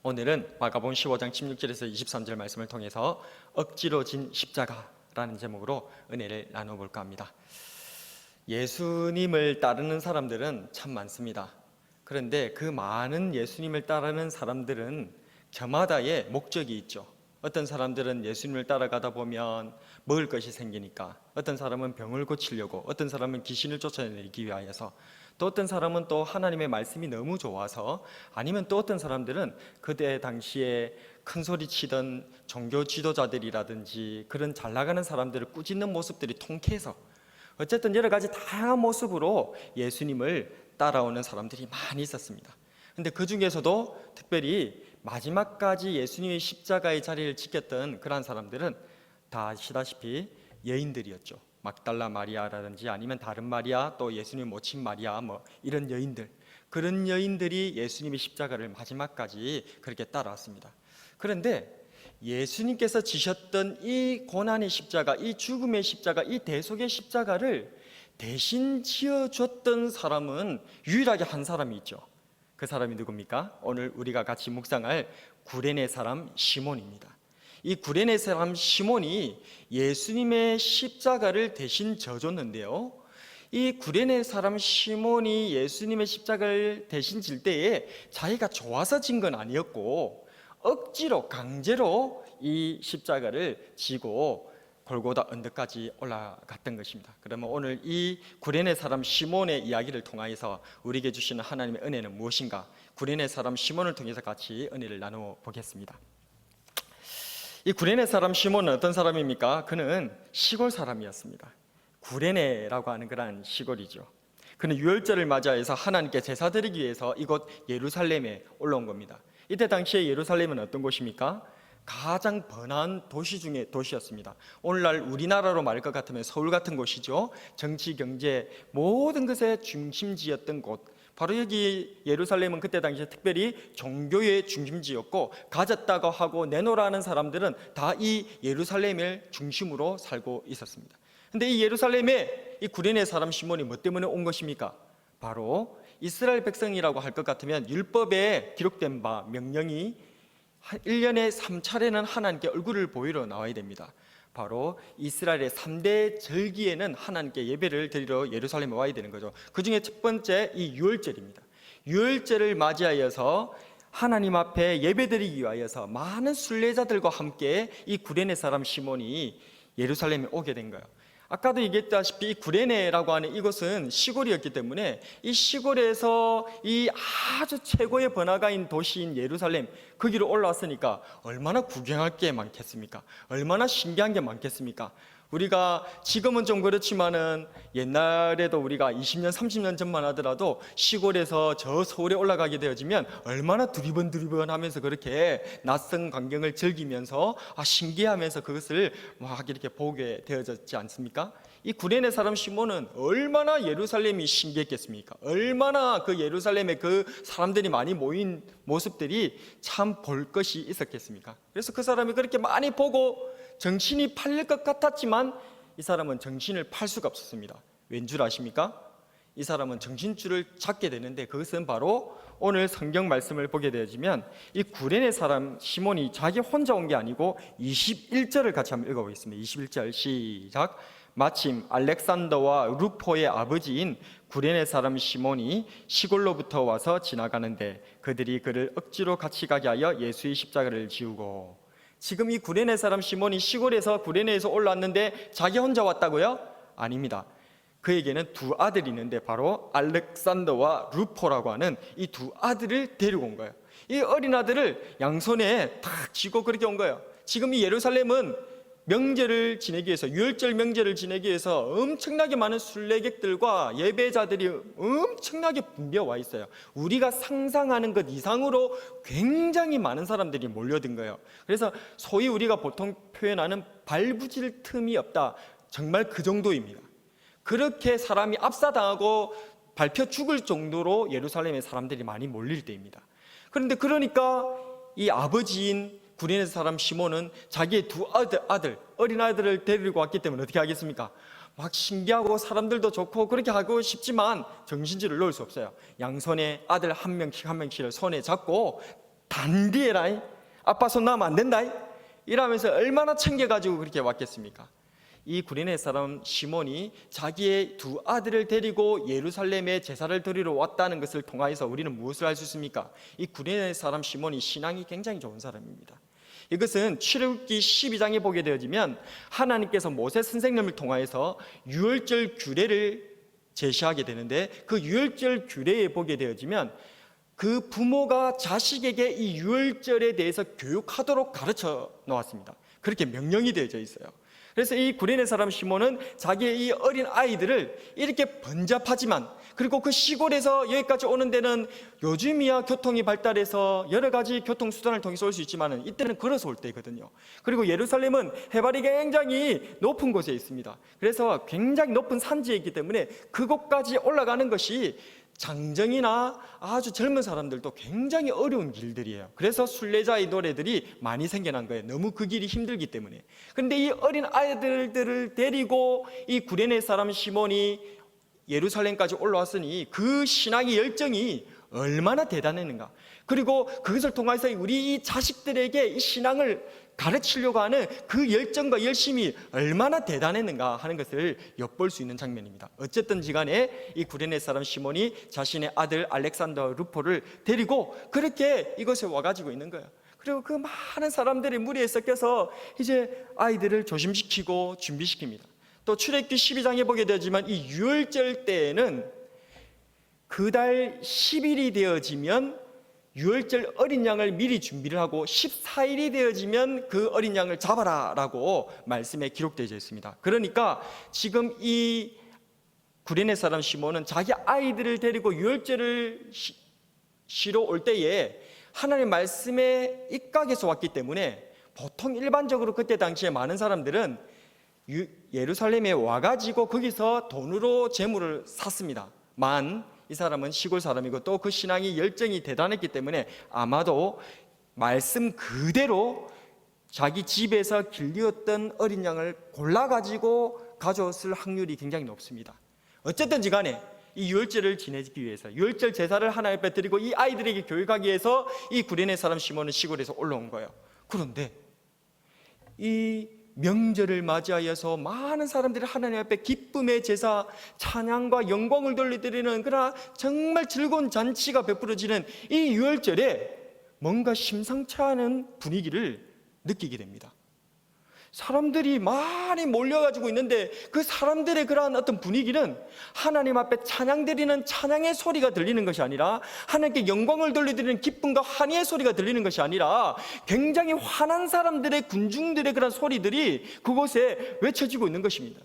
오늘은 마가복음 15장 16절에서 23절 말씀을 통해서 억지로 진 십자가라는 제목으로 은혜를 나눠볼까 합니다. 예수님을 따르는 사람들은 참 많습니다. 그런데 그 많은 예수님을 따르는 사람들은 저마다의 목적이 있죠. 어떤 사람들은 예수님을 따라가다 보면 먹을 것이 생기니까, 어떤 사람은 병을 고치려고, 어떤 사람은 귀신을 쫓아내기 위하여서, 또 어떤 사람은 또 하나님의 말씀이 너무 좋아서, 아니면 또 어떤 사람들은 그때 당시에 큰 소리 치던 종교 지도자들이라든지 그런 잘 나가는 사람들을 꾸짖는 모습들이 통쾌해서, 어쨌든 여러 가지 다양한 모습으로 예수님을 따라오는 사람들이 많이 있었습니다. 근데 그 중에서도 특별히 마지막까지 예수님의 십자가의 자리를 지켰던 그러한 사람들은 다 아시다시피 여인들이었죠. 막달라 마리아라든지 아니면 다른 마리아, 또 예수님 모친 마리아, 이런 여인들, 그런 여인들이 예수님의 십자가를 마지막까지 그렇게 따라왔습니다. 그런데 예수님께서 지셨던 이 고난의 십자가, 이 죽음의 십자가, 이 대속의 십자가를 대신 지어줬던 사람은 유일하게 한 사람이 있죠. 그 사람이 누굽니까? 오늘 우리가 같이 묵상할 구레네 사람 시몬입니다. 이 구레네 사람 시몬이 예수님의 십자가를 대신 져줬는데요, 이 구레네 사람 시몬이 예수님의 십자가를 대신 질 때에 자기가 좋아서 진 건 아니었고 억지로 강제로 이 십자가를 지고 골고다 언덕까지 올라갔던 것입니다. 그러면 오늘 이 구레네 사람 시몬의 이야기를 통하여서 우리에게 주시는 하나님의 은혜는 무엇인가? 구레네 사람 시몬을 통해서 같이 은혜를 나누어 보겠습니다. 이 구레네 사람 시몬은 어떤 사람입니까? 그는 시골 사람이었습니다. 구레네라고 하는 그런 시골이죠. 그는 유월절을 맞이해서 하나님께 제사 드리기 위해서 이곳 예루살렘에 올라온 겁니다. 이때 당시에 예루살렘은 어떤 곳입니까? 가장 번화한 도시 중에 도시였습니다. 오늘날 우리나라로 말할 것 같으면 서울 같은 곳이죠. 정치, 경제 모든 것의 중심지였던 곳, 바로 여기 예루살렘은 그때 당시에 특별히 종교의 중심지였고, 가졌다고 하고 내놓으라는 사람들은 다 이 예루살렘을 중심으로 살고 있었습니다. 그런데 이 예루살렘에 이 구레네 사람 시몬이 뭐 때문에 온 것입니까? 바로 이스라엘 백성이라고 할 것 같으면 율법에 기록된 바 명령이 1년에 3차례는 하나님께 얼굴을 보이러 나와야 됩니다. 바로 이스라엘의 3대 절기에는 하나님께 예배를 드리러 예루살렘에 와야 되는 거죠. 그 중에 첫 번째 이 유월절입니다. 유월절을 맞이하여서 하나님 앞에 예배드리기 위하여서 많은 순례자들과 함께 이 구레네 사람 시몬이 예루살렘에 오게 된 거예요. 아까도 얘기했다시피 구레네라고 하는 이곳은 시골이었기 때문에 이 시골에서 이 아주 최고의 번화가인 도시인 예루살렘, 거기로 올라왔으니까 얼마나 구경할 게 많겠습니까? 얼마나 신기한 게 많겠습니까? 우리가 지금은 좀 그렇지만은 옛날에도 우리가 20년, 30년 전만 하더라도 시골에서 저 서울에 올라가게 되어지면 얼마나 두리번 하면서 그렇게 낯선 광경을 즐기면서 신기하면서 그것을 막 이렇게 보게 되어졌지 않습니까? 이 구레네 사람 시몬은 얼마나 예루살렘이 신기했겠습니까? 얼마나 그 예루살렘에 그 사람들이 많이 모인 모습들이 참 볼 것이 있었겠습니까? 그래서 그 사람이 그렇게 많이 보고 정신이 팔릴 것 같았지만 이 사람은 정신을 팔 수가 없었습니다. 왠 줄 아십니까? 이 사람은 정신줄을 잡게 되는데 그것은 바로 오늘 성경 말씀을 보게 되어지면 이 구레네 사람 시몬이 자기 혼자 온 게 아니고 21절을 같이 한번 읽어보겠습니다. 21절 시작. 마침 알렉산더와 루포의 아버지인 구레네 사람 시몬이 시골로부터 와서 지나가는데 그들이 그를 억지로 같이 가게 하여 예수의 십자가를 지우고. 지금 이 구레네 사람 시몬이 시골에서 구레네에서 올라왔는데 자기 혼자 왔다고요? 아닙니다. 그에게는 두 아들이 있는데 바로 알렉산더와 루포라고 하는 이 두 아들을 데리고 온 거예요. 이 어린 아들을 양손에 탁 쥐고 그렇게 온 거예요. 지금 이 예루살렘은 명절을 지내기 위해서, 유월절 명절을 지내기 위해서 엄청나게 많은 순례객들과 예배자들이 엄청나게 붐벼와 있어요. 우리가 상상하는 것 이상으로 굉장히 많은 사람들이 몰려든 거예요. 그래서 소위 우리가 보통 표현하는 발부질 틈이 없다, 정말 그 정도입니다. 그렇게 사람이 압사당하고 밟혀 죽을 정도로 예루살렘에 사람들이 많이 몰릴 때입니다. 그런데 그러니까 이 아버지인 구레네 사람 시몬은 자기의 두 아들, 어린 아들을 데리고 왔기 때문에 어떻게 하겠습니까? 막 신기하고 사람들도 좋고 그렇게 하고 싶지만 정신줄을 놓을 수 없어요. 양손에 아들 한 명씩을 손에 잡고 단디해라, 아빠 손 놔면 안 된다, 이러면서 얼마나 챙겨가지고 그렇게 왔겠습니까? 이 구레네 사람 시몬이 자기의 두 아들을 데리고 예루살렘에 제사를 드리러 왔다는 것을 통하여서 우리는 무엇을 알 수 있습니까? 이 구레네 사람 시몬이 신앙이 굉장히 좋은 사람입니다. 이것은 출애굽기 12장에 보게 되어지면 하나님께서 모세 선생님을 통하여서 유월절 규례를 제시하게 되는데, 그 유월절 규례에 보게 되어지면 그 부모가 자식에게 이 유월절에 대해서 교육하도록 가르쳐 놓았습니다. 그렇게 명령이 되어져 있어요. 그래서 이 구레네 사람 시몬은 자기의 이 어린 아이들을 이렇게 번잡하지만, 그리고 그 시골에서 여기까지 오는 데는 요즘이야 교통이 발달해서 여러 가지 교통수단을 통해서 올 수 있지만 이때는 걸어서 올 때거든요. 그리고 예루살렘은 해발이 굉장히 높은 곳에 있습니다. 그래서 굉장히 높은 산지에 있기 때문에 그곳까지 올라가는 것이 장정이나 아주 젊은 사람들도 굉장히 어려운 길들이에요. 그래서 순례자의 노래들이 많이 생겨난 거예요. 너무 그 길이 힘들기 때문에. 그런데 이 어린 아이들을 데리고 이 구레네 사람 시몬이 예루살렘까지 올라왔으니 그 신앙의 열정이 얼마나 대단했는가. 그리고 그것을 통해서 우리 이 자식들에게 이 신앙을 가르치려고 하는 그 열정과 열심이 얼마나 대단했는가 하는 것을 엿볼 수 있는 장면입니다. 어쨌든지 간에 이 구레네 사람 시몬이 자신의 아들 알렉산더 루포를 데리고 그렇게 이곳에 와가지고 있는 거예요. 그리고 그 많은 사람들이 무리에 섞여서 이제 아이들을 조심시키고 준비시킵니다. 또 출애굽기 12장에 보게 되지만 이 유월절 때에는 그 달 10일이 되어지면 유월절 어린 양을 미리 준비를 하고 14일이 되어지면 그 어린 양을 잡아라 라고 말씀에 기록되어 있습니다. 그러니까 지금 이 구레네 사람 시몬은 자기 아이들을 데리고 유월절을 쉬러 올 때에 하나님의 말씀에 입각해서 왔기 때문에 보통 일반적으로 그때 당시에 많은 사람들은 예루살렘에 와가지고 거기서 돈으로 재물을 샀습니다. 이 사람은 시골 사람이고 또 그 신앙이 열정이 대단했기 때문에 아마도 말씀 그대로 자기 집에서 길리었던 어린 양을 골라가지고 가져왔을 확률이 굉장히 높습니다. 어쨌든지 간에 이 유월절을 지내기 위해서, 유월절 제사를 하나님 앞에 드리고 이 아이들에게 교육하기 위해서 이 구레네 사람 시몬은 시골에서 올라온 거예요. 그런데 이 명절을 맞이하여서 많은 사람들이 하나님 앞에 기쁨의 제사, 찬양과 영광을 돌려드리는, 그러나 정말 즐거운 잔치가 베풀어지는 이 유월절에 뭔가 심상치 않은 분위기를 느끼게 됩니다. 사람들이 많이 몰려가지고 있는데 그 사람들의 그러한 어떤 분위기는 하나님 앞에 찬양 드리는 찬양의 소리가 들리는 것이 아니라, 하나님께 영광을 돌려드리는 기쁨과 환희의 소리가 들리는 것이 아니라 굉장히 화난 사람들의, 군중들의 그런 소리들이 그곳에 외쳐지고 있는 것입니다.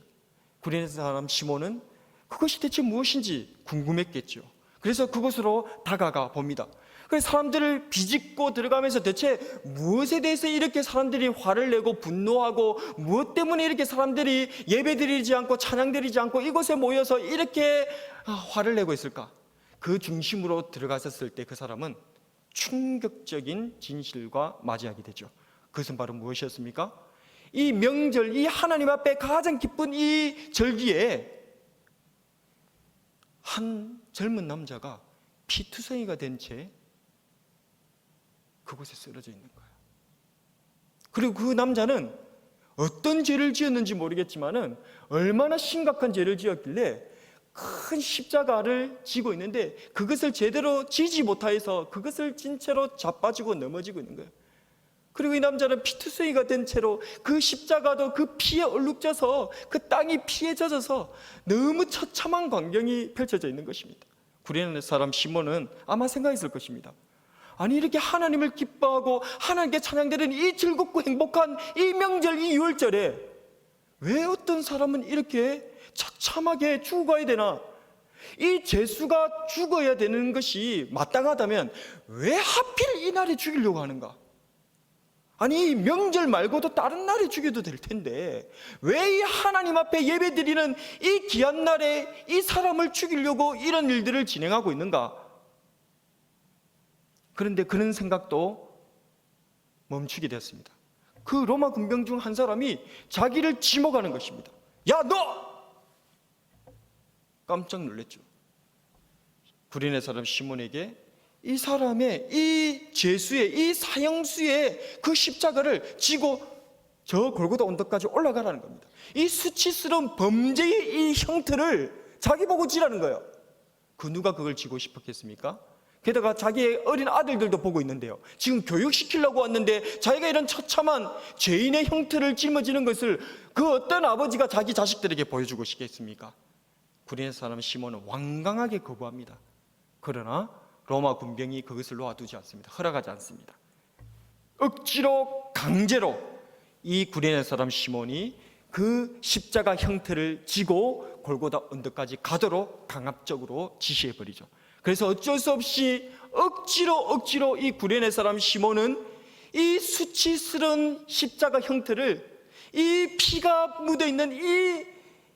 구레네 사람 시몬은 그것이 대체 무엇인지 궁금했겠죠. 그래서 그곳으로 다가가 봅니다. 그래서 사람들을 비집고 들어가면서 대체 무엇에 대해서 이렇게 사람들이 화를 내고 분노하고, 무엇 때문에 이렇게 사람들이 예배드리지 않고 찬양드리지 않고 이곳에 모여서 이렇게 화를 내고 있을까? 그 중심으로 들어갔었을 때 그 사람은 충격적인 진실과 맞이하게 되죠. 그것은 바로 무엇이었습니까? 이 명절, 이 하나님 앞에 가장 기쁜 이 절기에 한 젊은 남자가 피투성이가 된 채 그곳에 쓰러져 있는 거예요. 그리고 그 남자는 어떤 죄를 지었는지 모르겠지만은 얼마나 심각한 죄를 지었길래 큰 십자가를 지고 있는데 그것을 제대로 지지 못하여서 그것을 진 채로 자빠지고 넘어지고 있는 거예요. 그리고 이 남자는 피투성이가 된 채로 그 십자가도 그 피에 얼룩져서 그 땅이 피에 젖어서 너무 처참한 광경이 펼쳐져 있는 것입니다. 구레네 사람 시몬은 아마 생각했을 것입니다. 아니, 이렇게 하나님을 기뻐하고 하나님께 찬양드리는 이 즐겁고 행복한 이 명절, 이 유월절에 왜 어떤 사람은 이렇게 처참하게 죽어야 되나? 이 죄수가 죽어야 되는 것이 마땅하다면 왜 하필 이 날에 죽이려고 하는가? 아니, 이 명절 말고도 다른 날에 죽여도 될 텐데 왜 이 하나님 앞에 예배드리는 이 귀한 날에 이 사람을 죽이려고 이런 일들을 진행하고 있는가? 그런데 그런 생각도 멈추게 되었습니다. 그 로마 군병 중 한 사람이 자기를 지목하는 것입니다. 야, 너! 깜짝 놀랐죠. 구레네 사람 시몬에게 이 사람의 이 죄수의 이 사형수의 그 십자가를 지고 저 골고다 언덕까지 올라가라는 겁니다. 이 수치스러운 범죄의 이 형태를 자기 보고 지라는 거예요. 그 누가 그걸 지고 싶었겠습니까? 게다가 자기의 어린 아들들도 보고 있는데요. 지금 교육시키려고 왔는데 자기가 이런 처참한 죄인의 형태를 짊어지는 것을 그 어떤 아버지가 자기 자식들에게 보여주고 싶겠습니까? 구레네 사람 시몬은 완강하게 거부합니다. 그러나 로마 군병이 그것을 놓아두지 않습니다. 허락하지 않습니다. 억지로 강제로 이 구레네 사람 시몬이 그 십자가 형태를 지고 골고다 언덕까지 가도록 강압적으로 지시해버리죠. 그래서 어쩔 수 없이 억지로 이 구레네 사람 시몬은 이 수치스러운 십자가 형태를, 이 피가 묻어있는 이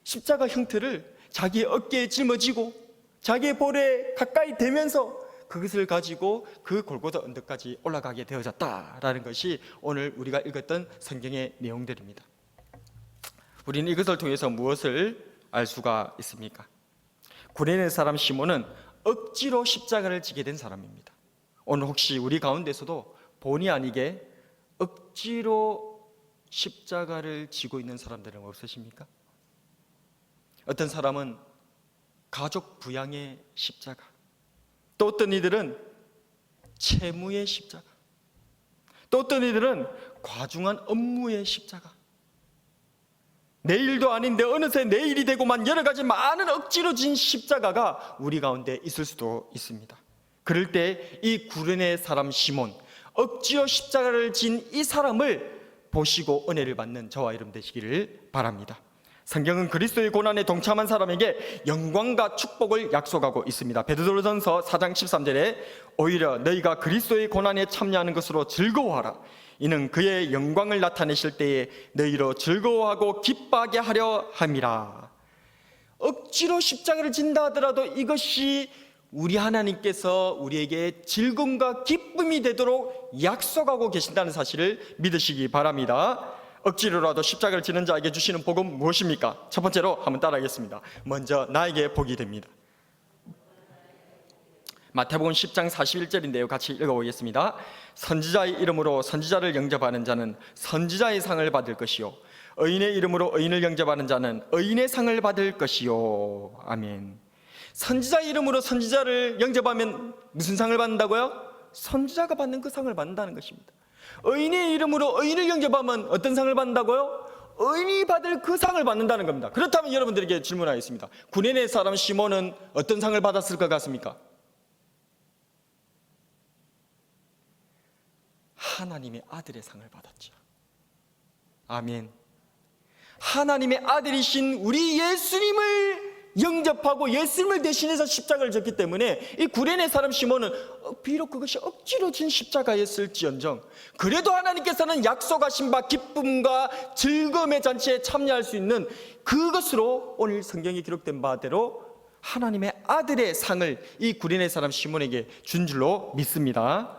십자가 형태를 자기의 어깨에 짊어지고 자기의 볼에 가까이 대면서 그것을 가지고 그 골고다 언덕까지 올라가게 되어졌다라는 것이 오늘 우리가 읽었던 성경의 내용들입니다. 우리는 이것을 통해서 무엇을 알 수가 있습니까? 구레네 사람 시몬은 억지로 십자가를 지게 된 사람입니다. 오늘 혹시 우리 가운데서도 본의 아니게 억지로 십자가를 지고 있는 사람들은 없으십니까? 어떤 사람은 가족 부양의 십자가, 또 어떤 이들은 채무의 십자가, 또 어떤 이들은 과중한 업무의 십자가, 내일도 아닌데 어느새 내일이 되고만 여러 가지 많은 억지로 진 십자가가 우리 가운데 있을 수도 있습니다. 그럴 때 이 구레네 사람 시몬, 억지로 십자가를 진 이 사람을 보시고 은혜를 받는 저와 여러분 되시기를 바랍니다. 성경은 그리스도의 고난에 동참한 사람에게 영광과 축복을 약속하고 있습니다. 베드로전서 4장 13절에 오히려 너희가 그리스도의 고난에 참여하는 것으로 즐거워하라. 이는 그의 영광을 나타내실 때에 너희로 즐거워하고 기뻐하게 하려 함이라. 억지로 십자가를 진다 하더라도 이것이 우리 하나님께서 우리에게 즐거움과 기쁨이 되도록 약속하고 계신다는 사실을 믿으시기 바랍니다. 억지로라도 십자가를 지는 자에게 주시는 복은 무엇입니까? 첫 번째로 한번 따라하겠습니다. 먼저 나에게 복이 됩니다. 마태복음 10장 41절인데요. 같이 읽어보겠습니다. 선지자의 이름으로 선지자를 영접하는 자는 선지자의 상을 받을 것이요 의인의 이름으로 의인을 영접하는 자는 의인의 상을 받을 것이요. 아멘. 선지자의 이름으로 선지자를 영접하면 무슨 상을 받는다고요? 선지자가 받는 그 상을 받는다는 것입니다. 의인의 이름으로 의인을 영접하면 어떤 상을 받는다고요? 의인이 받을 그 상을 받는다는 겁니다. 그렇다면 여러분들에게 질문하겠습니다. 구레네 사람 시몬은 어떤 상을 받았을 것 같습니까? 하나님의 아들의 상을 받았죠. 아멘. 하나님의 아들이신 우리 예수님을 영접하고 예수님을 대신해서 십자가를 졌기 때문에 이 구레네 사람 시몬은 비록 그것이 억지로 진 십자가였을지언정 그래도 하나님께서는 약속하신 바 기쁨과 즐거움의 잔치에 참여할 수 있는 그것으로 오늘 성경에 기록된 바대로 하나님의 아들의 상을 이 구레네 사람 시몬에게 준 줄로 믿습니다.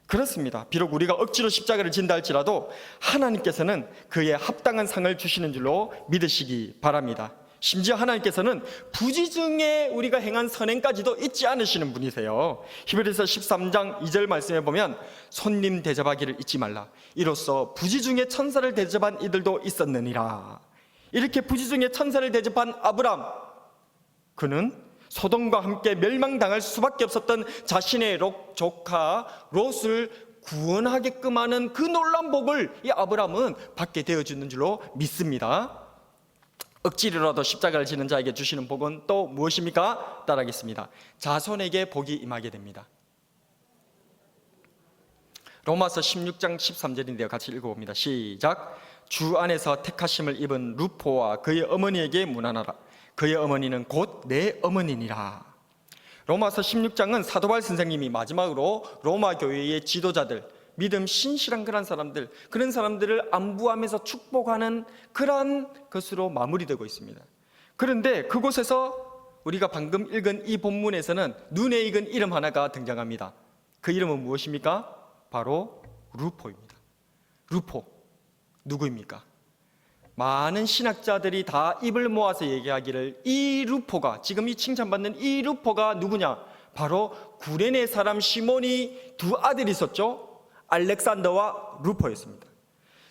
그렇습니다. 비록 우리가 억지로 십자가를 진다 할지라도 하나님께서는 그에 합당한 상을 주시는 줄로 믿으시기 바랍니다. 심지어 하나님께서는 부지중에 우리가 행한 선행까지도 잊지 않으시는 분이세요. 히브리서 13장 2절 말씀에 보면 손님 대접하기를 잊지 말라. 이로써 부지중에 천사를 대접한 이들도 있었느니라. 이렇게 부지중에 천사를 대접한 아브람, 그는 소돔과 함께 멸망당할 수밖에 없었던 자신의 조카 롯을 구원하게끔 하는 그 놀라운 복을 이 아브람은 받게 되어주는 줄로 믿습니다. 억지로라도 십자가를 지는 자에게 주시는 복은 또 무엇입니까? 따라하겠습니다. 자손에게 복이 임하게 됩니다. 로마서 16장 13절인데요. 같이 읽어봅니다. 시작. 주 안에서 택하심을 입은 루포와 그의 어머니에게 문안하라. 그의 어머니는 곧 내 어머니니라. 로마서 16장은 사도 바울 선생님이 마지막으로 로마 교회의 지도자들, 믿음 신실한 그런 사람들을 안부하면서 축복하는 그러한 것으로 마무리되고 있습니다. 그런데 그곳에서 우리가 방금 읽은 이 본문에서는 눈에 익은 이름 하나가 등장합니다. 그 이름은 무엇입니까? 바로 루포입니다. 루포, 누구입니까? 많은 신학자들이 다 입을 모아서 얘기하기를 이 루포가, 지금 이 칭찬받는 이 루포가 누구냐? 바로 구레네 사람 시몬이 두 아들이 있었죠. 알렉산더와 루포였습니다.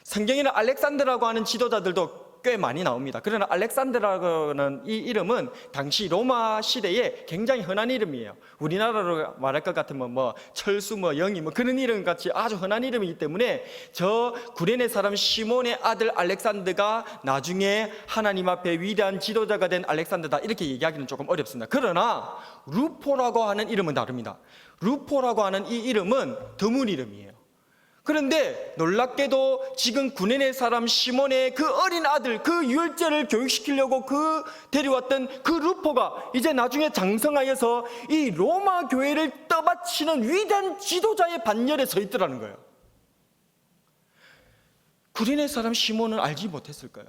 성경에는 알렉산더라고 하는 지도자들도 꽤 많이 나옵니다. 그러나 알렉산더라고 하는 이 이름은 당시 로마 시대에 굉장히 흔한 이름이에요. 우리나라로 말할 것 같으면 뭐 철수, 뭐 영희, 뭐 그런 이름 같이 아주 흔한 이름이기 때문에 저 구레네 사람 시몬의 아들 알렉산더가 나중에 하나님 앞에 위대한 지도자가 된 알렉산더다 이렇게 얘기하기는 조금 어렵습니다. 그러나 루포라고 하는 이름은 다릅니다. 루포라고 하는 이 이름은 드문 이름이에요. 그런데 놀랍게도 지금 구레네 사람 시몬의 그 어린 아들, 그 유월절을 교육시키려고 데려왔던 그 루포가 이제 나중에 장성하여서 이 로마 교회를 떠받치는 위대한 지도자의 반열에 서 있더라는 거예요. 구레네 사람 시몬은 알지 못했을까요?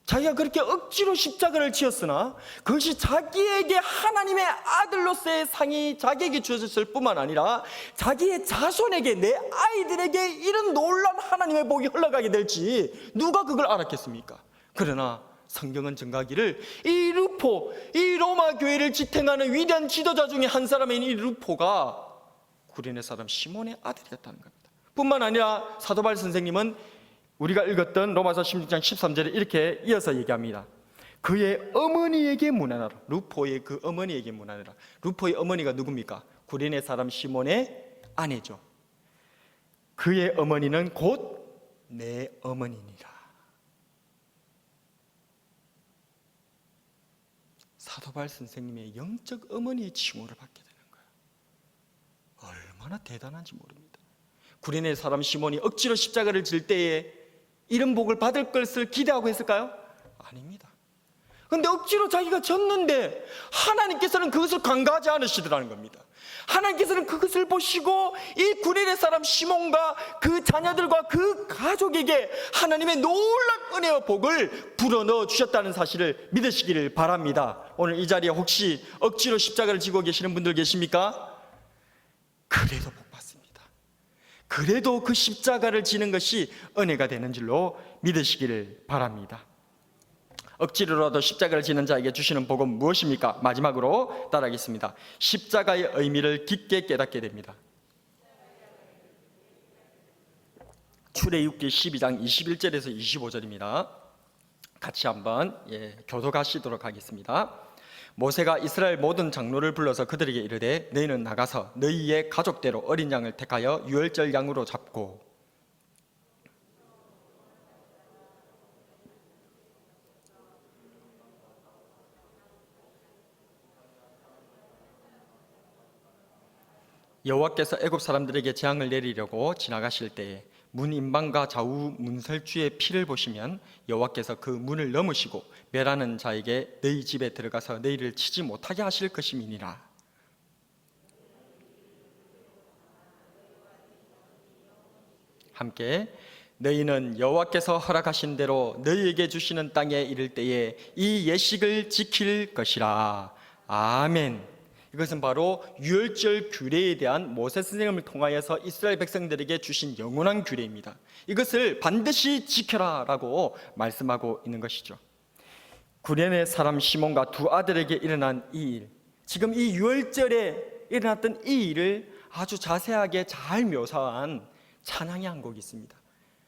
자기가 그렇게 억지로 십자가를 지었으나 그것이 자기에게 하나님의 아들로서의 상이 자기에게 주어졌을 뿐만 아니라 자기의 자손에게, 내 아이들에게 이런 놀라운 하나님의 복이 흘러가게 될지 누가 그걸 알았겠습니까? 그러나 성경은 증가하기를 이 루포, 이 로마 교회를 지탱하는 위대한 지도자 중에 한 사람인 이 루포가 구레네 사람 시몬의 아들이었다는 겁니다. 뿐만 아니라 사도 바울 선생님은 우리가 읽었던 로마서 16장 13절에 이렇게 이어서 얘기합니다. 그의 어머니에게 문안하라. 루포의 그 어머니에게 문안하라. 루포의 어머니가 누굽니까? 구레네 사람 시몬의 아내죠. 그의 어머니는 곧 내 어머니니라. 사도 바울 선생님의 영적 어머니의 칭호를 받게 되는 거예요. 얼마나 대단한지 모릅니다. 구레네 사람 시몬이 억지로 십자가를 질 때에 이런 복을 받을 것을 기대하고 했을까요? 아닙니다. 그런데 억지로 자기가 졌는데 하나님께서는 그것을 간과하지 않으시더라는 겁니다. 하나님께서는 그것을 보시고 이 구레네 사람 시몬과 그 자녀들과 그 가족에게 하나님의 놀라운 은혜와 복을 불어넣어 주셨다는 사실을 믿으시기를 바랍니다. 오늘 이 자리에 혹시 억지로 십자가를 지고 계시는 분들 계십니까? 그래도 복 받습니다. 그래도 그 십자가를 지는 것이 은혜가 되는 줄로 믿으시기를 바랍니다. 억지로라도 십자가를 지는 자에게 주시는 복은 무엇입니까? 마지막으로 따라하겠습니다. 십자가의 의미를 깊게 깨닫게 됩니다. 출애굽기 12장 21절에서 25절입니다. 같이 한번 교독하시도록 하겠습니다. 모세가 이스라엘 모든 장로를 불러서 그들에게 이르되 너희는 나가서 너희의 가족대로 어린 양을 택하여 유월절 양으로 잡고 여호와께서 애굽 사람들에게 재앙을 내리려고 지나가실 때에 문 인방과 좌우 문설주의 피를 보시면 여호와께서 그 문을 넘으시고 멸하는 자에게 너희 집에 들어가서 너희를 치지 못하게 하실 것임이니라. 함께 너희는 여호와께서 허락하신 대로 너희에게 주시는 땅에 이를 때에 이 예식을 지킬 것이라. 아멘. 이것은 바로 유월절 규례에 대한 모세 선생님을 통하여서 이스라엘 백성들에게 주신 영원한 규례입니다. 이것을 반드시 지켜라 라고 말씀하고 있는 것이죠. 구레네 사람 시몬과 두 아들에게 일어난 이 일, 지금 이 유월절에 일어났던 이 일을 아주 자세하게 잘 묘사한 찬양의 한 곡이 있습니다.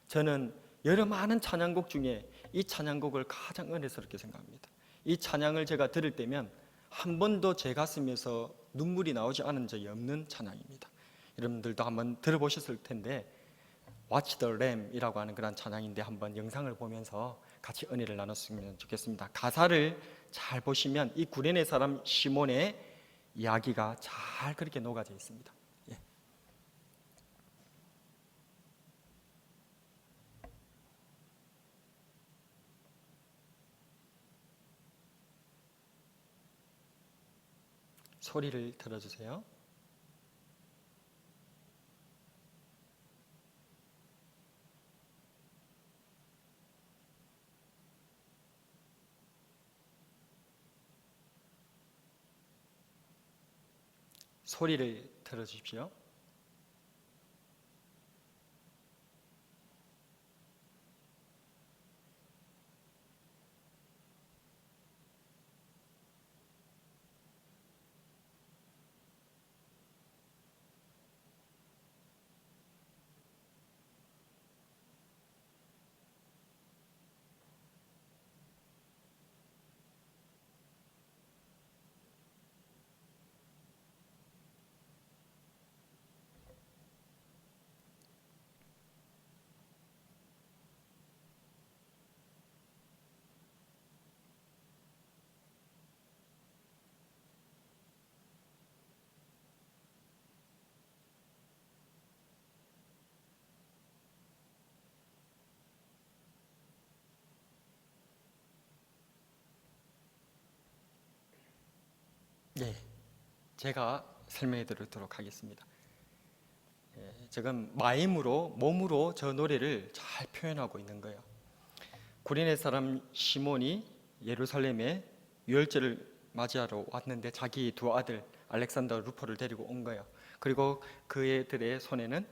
저는 여러 많은 찬양곡 중에 이 찬양곡을 가장 은혜스럽게 생각합니다. 이 찬양을 제가 들을 때면 한 번도 제 가슴에서 눈물이 나오지 않은 적이 없는 찬양입니다. 여러분들도 한번 들어보셨을 텐데 Watch the Lamb이라고 하는 그런 찬양인데 한번 영상을 보면서 같이 은혜를 나눴으면 좋겠습니다. 가사를 잘 보시면 이 구레네 사람 시몬의 이야기가 잘 그렇게 녹아져 있습니다. 소리를 들어주세요. 소리를 들어주십시오. 예, 제가 설명해 드리도록 하겠습니다. 지금 마임으로, 몸으로 저 노래를 잘 표현하고 있는 거예요. 구레네 사람 시몬이 예루살렘에 유월절을 맞이하러 왔는데 자기 두 아들 알렉산더 루포를 데리고 온 거예요. 그리고 그들의 손에는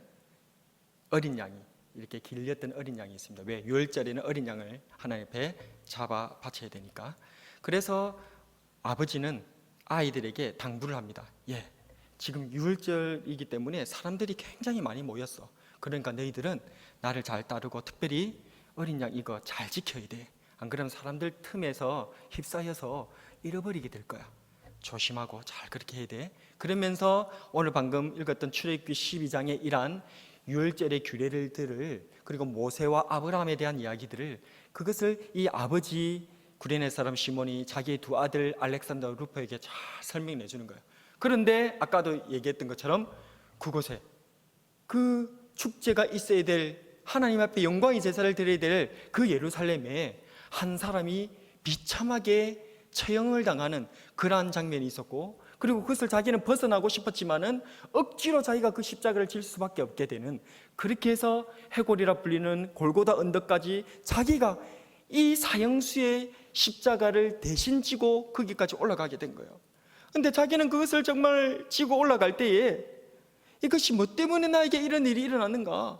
어린 양이, 이렇게 길렸던 어린 양이 있습니다. 왜? 유월절에는 어린 양을 하나님 앞에 잡아 바쳐야 되니까. 그래서 아버지는 아이들에게 당부를 합니다. 예, 지금 유월절이기 때문에 사람들이 굉장히 많이 모였어. 그러니까 너희들은 나를 잘 따르고 특별히 어린 양 이거 잘 지켜야 돼. 안 그러면 사람들 틈에서 휩싸여서 잃어버리게 될 거야. 조심하고 잘 그렇게 해야 돼. 그러면서 오늘 방금 읽었던 출애굽기 12장에 이란 유월절의 규례들을, 그리고 모세와 아브라함에 대한 이야기들을, 그것을 이 아버지 구레네 사람 시몬이 자기의 두 아들 알렉산더 루포에게 잘 설명해 주는 거예요. 그런데 아까도 얘기했던 것처럼 그곳에 그 축제가 있어야 될, 하나님 앞에 영광의 제사를 드려야 될 그 예루살렘에 한 사람이 비참하게 처형을 당하는 그러한 장면이 있었고, 그리고 그것을 자기는 벗어나고 싶었지만은 억지로 자기가 그 십자가를 질 수밖에 없게 되는, 그렇게 해서 해골이라 불리는 골고다 언덕까지 자기가 이 사형수의 십자가를 대신 지고 거기까지 올라가게 된 거예요. 근데 자기는 그것을 정말 지고 올라갈 때에 이것이 뭐 때문에 나에게 이런 일이 일어났는가?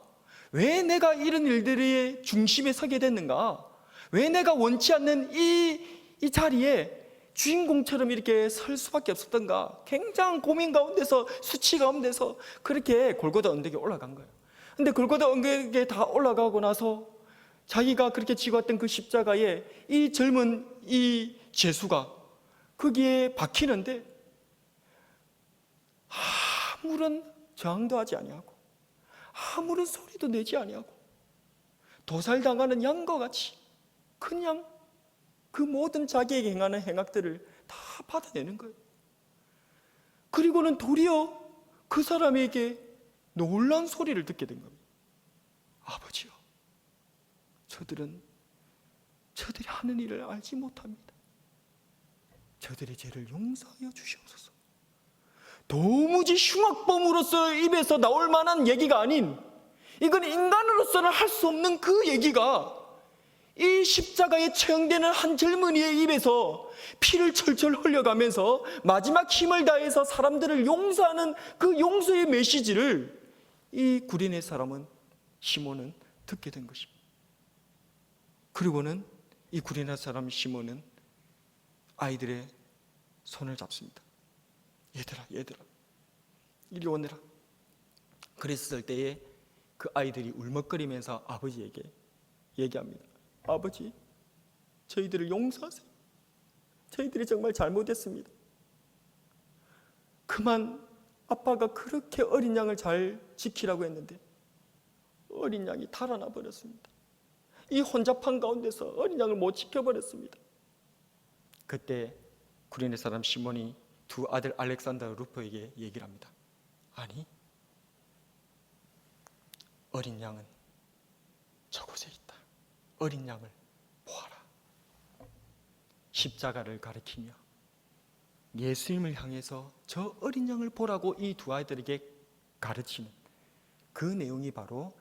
왜 내가 이런 일들의 중심에 서게 됐는가? 왜 내가 원치 않는 이 자리에 주인공처럼 이렇게 설 수밖에 없었던가? 굉장한 고민 가운데서, 수치 가운데서 그렇게 골고다 언덕에 올라간 거예요. 근데 골고다 언덕에 다 올라가고 나서 자기가 그렇게 지고 왔던 그 십자가에 이 젊은 이 죄수가 거기에 박히는데 아무런 저항도 하지 아니하고 아무런 소리도 내지 아니하고 도살당하는 양과 같이 그냥 그 모든 자기에게 행하는 행악들을 다 받아내는 거예요. 그리고는 도리어 그 사람에게 놀란 소리를 듣게 된 겁니다. 아버지요, 저들이 하는 일을 알지 못합니다. 저들의 죄를 용서하여 주시옵소서. 도무지 흉악범으로서 입에서 나올 만한 얘기가 아닌, 이건 인간으로서는 할 수 없는 그 얘기가 이 십자가에 처형되는 한 젊은이의 입에서 피를 철철 흘려가면서 마지막 힘을 다해서 사람들을 용서하는 그 용서의 메시지를 이 구레네 사람은, 시몬은 듣게 된 것입니다. 그리고는 이 구레네 사람 시몬은 아이들의 손을 잡습니다. 얘들아 이리 오너라. 그랬을 때에 그 아이들이 울먹거리면서 아버지에게 얘기합니다. 아버지, 저희들을 용서하세요. 저희들이 정말 잘못했습니다. 그만 아빠가 그렇게 어린 양을 잘 지키라고 했는데 어린 양이 달아나 버렸습니다. 이 혼잡한 가운데서 어린 양을 못 지켜버렸습니다. 그때 구레네 사람 시몬이 두 아들 알렉산더 루포에게 얘기를 합니다. 아니, 어린 양은 저곳에 있다. 어린 양을 보아라. 십자가를 가리키며 예수님을 향해서 저 어린 양을 보라고 이 두 아이들에게 가르치는 그 내용이 바로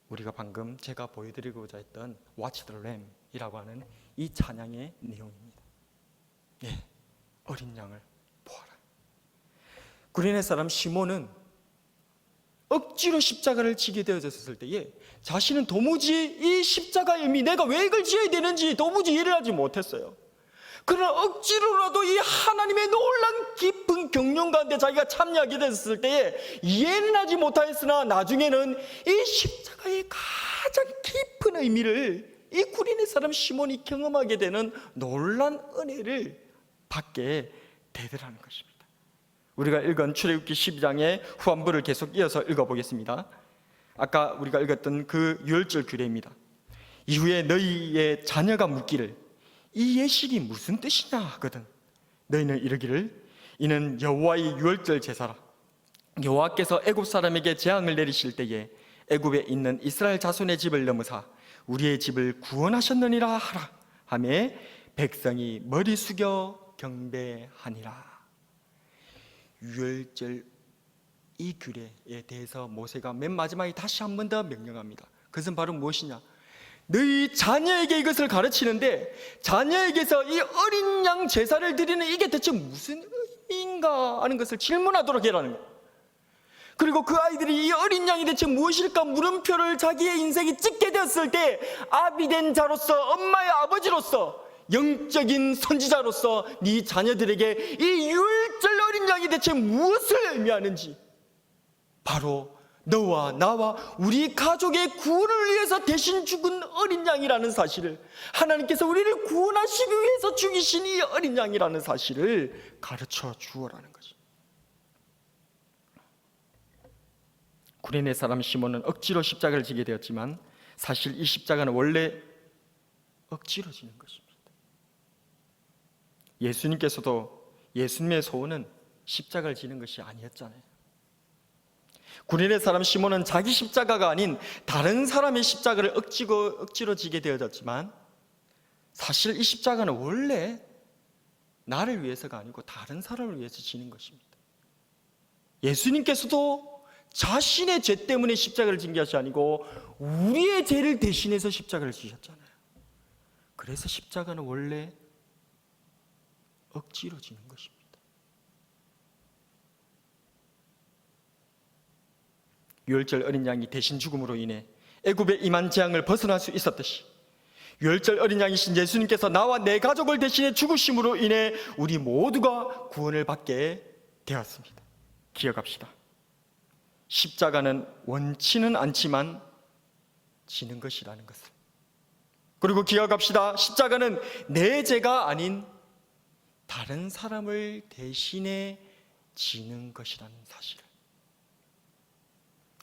우리가 방금 제가 보여드리고자 했던 Watch the Lamb이라고 하는 이 찬양의 내용입니다. 예, 어린 양을 보아라. 구레네 사람 시몬은 억지로 십자가를 지게 되어졌을 때에 자신은 도무지 이 십자가의 의미, 내가 왜 이걸 지어야 되는지 도무지 이해를 하지 못했어요. 그러나 억지로라도 이 하나님의 놀란 깊은 경륜 가운데 자기가 참여하게 됐을 때에 이해는 하지 못하였으나 나중에는 이 십자가의 가장 깊은 의미를 이 구레네 사람 시몬이 경험하게 되는 놀란 은혜를 받게 되더라는 것입니다. 우리가 읽은 출애굽기 12장의 후반부를 계속 이어서 읽어보겠습니다. 아까 우리가 읽었던 그 유월절 규례입니다. 이후에 너희의 자녀가 묻기를 이 예식이 무슨 뜻이냐 하거든 너희는 이르기를 이는 여호와의 유월절 제사라. 여호와께서 애굽 사람에게 재앙을 내리실 때에 애굽에 있는 이스라엘 자손의 집을 넘으사 우리의 집을 구원하셨느니라 하라 하매 백성이 머리 숙여 경배하니라. 유월절 이 규례에 대해서 모세가 맨 마지막에 다시 한 번 더 명령합니다. 그것은 바로 무엇이냐? 너희 자녀에게 이것을 가르치는데 자녀에게서 이 어린 양 제사를 드리는 이게 대체 무슨 의미인가 하는 것을 질문하도록 해라는 거예요. 그리고 그 아이들이 이 어린 양이 대체 무엇일까 물음표를 자기의 인생에 찍게 되었을 때 아비된 자로서, 엄마의 아버지로서, 영적인 선지자로서 네 자녀들에게 이 유월절 어린 양이 대체 무엇을 의미하는지, 바로 너와 나와 우리 가족의 구원을 위해서 대신 죽은 어린 양이라는 사실을, 하나님께서 우리를 구원하시기 위해서 죽이신 이 어린 양이라는 사실을 가르쳐 주어라는 거죠. 구레네 사람 시몬은 억지로 십자가를 지게 되었지만 사실 이 십자가는 원래 억지로 지는 것입니다. 예수님께서도 예수님의 소원은 십자가를 지는 것이 아니었잖아요. 구레네 사람 시몬은 자기 십자가가 아닌 다른 사람의 십자가를 억지로 지게 되어졌지만 사실 이 십자가는 원래 나를 위해서가 아니고 다른 사람을 위해서 지는 것입니다. 예수님께서도 자신의 죄 때문에 십자가를 진 것이 아니고 우리의 죄를 대신해서 십자가를 지셨잖아요. 그래서 십자가는 원래 억지로 지는 것입니다. 유월절 어린 양이 대신 죽음으로 인해 애굽에 임한 재앙을 벗어날 수 있었듯이 유월절 어린 양이신 예수님께서 나와 내 가족을 대신해 죽으심으로 인해 우리 모두가 구원을 받게 되었습니다. 기억합시다. 십자가는 원치는 않지만 지는 것이라는 것을. 그리고 기억합시다. 십자가는 내 죄가 아닌 다른 사람을 대신해 지는 것이라는 사실을.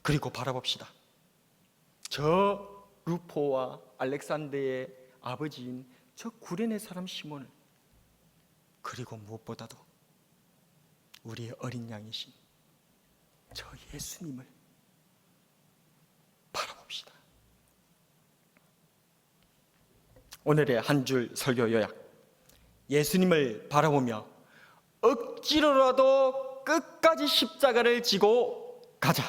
그리고 바라봅시다. 저 루포와 알렉산더의 아버지인 저 구레네 사람 시몬을, 그리고 무엇보다도 우리의 어린 양이신 저 예수님을 바라봅시다. 오늘의 한 줄 설교 요약. 예수님을 바라보며 억지로라도 끝까지 십자가를 지고 가자.